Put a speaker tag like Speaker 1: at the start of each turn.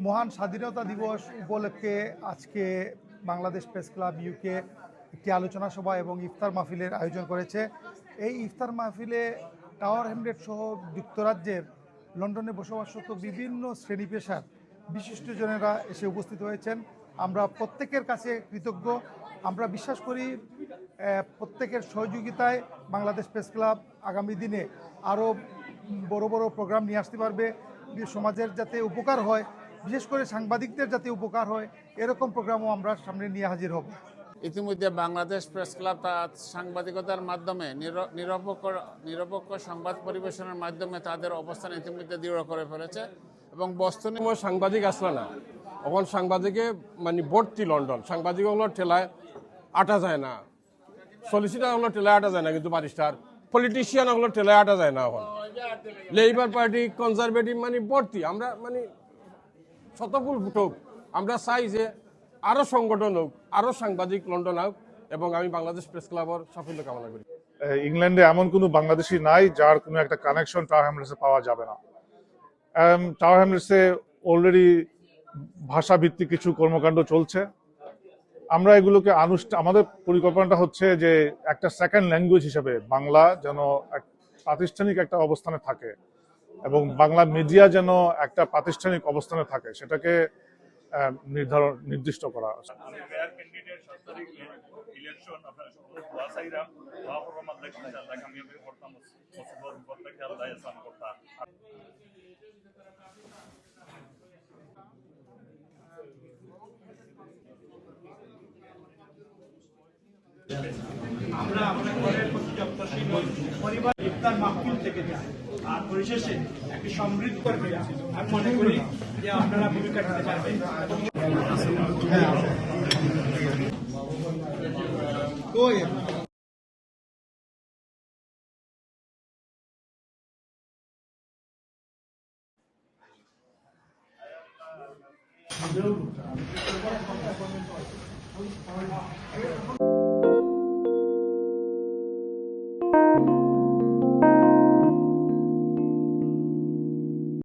Speaker 1: মহান স্বাধীনতা দিবস উপলক্ষে আজকে বাংলাদেশ প্রেস ক্লাব ইউকে একটি আলোচনা সভা এবং ইফতার মাহফিলের আয়োজন করেছে। এই ইফতার মাহফিলে টাওয়ার হ্যামলেট সহ যুক্তরাজ্যের লন্ডনে বসবাসরত বিভিন্ন শ্রেণী পেশার বিশিষ্টজনেরা এসে উপস্থিত হয়েছেন। আমরা প্রত্যেকের কাছে কৃতজ্ঞ। আমরা বিশ্বাস করি প্রত্যেকের সহযোগিতায় বাংলাদেশ প্রেস ক্লাব আগামী দিনে আরও বড় বড় প্রোগ্রাম নিয়ে আসতে পারবে, সমাজের যাতে উপকার হয়, বিশেষ করে সাংবাদিকদের যাতে উপকার হয়, এরকম প্রোগ্রামও আমরা সামনে নিয়ে হাজির হব।
Speaker 2: ইতিমধ্যে বাংলাদেশ প্রেস ক্লাব তার সাংবাদিকতার মাধ্যমে নিরপেক্ষ সংবাদ পরিবেশনের মাধ্যমে তাদের অবস্থান ইতিমধ্যে দৃঢ় করে ফেলেছে এবং বস্তুনি
Speaker 3: সাংবাদিক আসলে না, এখন সাংবাদিকে মানে ভর্তি লন্ডন, সাংবাদিক হলো ঠেলায় আটা যায় না, সলিসিটার হলো ঠেলায় আটা যায় না, কিন্তু বারিস্টার পলিটিশিয়ান হলো ঠেলায় আটা যায় না। এখন লেবার পার্টি কনজারভেটিভ মানে ভর্তি, আমরা মানে শতফুল ফুটুক। আমরা চাই যে আরো সংগঠন হোক, আরো সাংবাদিক লন্ডন হোক, এবং আমি বাংলাদেশ প্রেস ক্লাবের সাফল্য কামনা করি।
Speaker 4: ইংল্যান্ডে এমন কোনো বাংলাদেশি নাই যার কোনো একটা কানেকশন টাওয়ার হ্যামলেটসে পাওয়া যাবে না। টাওয়ার হ্যামলেটসে অলরেডি ভাষাভিত্তিক কিছু কর্মকাণ্ড চলছে। আমরা এগুলোকে আমাদের পরিকল্পনাটা হচ্ছে যে একটা সেকেন্ড ল্যাঙ্গুয়েজ হিসেবে বাংলা যেন প্রাতিষ্ঠানিক একটা অবস্থানে থাকে এবং বাংলা মিডিয়া যেন একটা প্রাতিষ্ঠানিক অবস্থানে থাকে, সেটাকে নির্দিষ্ট করা।
Speaker 5: আমরা আমাদের ঘরের প্রতি যত্নশীল পরিবার ইফতার মাহফিল থেকে যাই, আর পরিশেষে একটি সমৃদ্ধ করবে। আমি মনে করি যে আপনারা ভূমিকা নিতে পারবেন।
Speaker 1: তো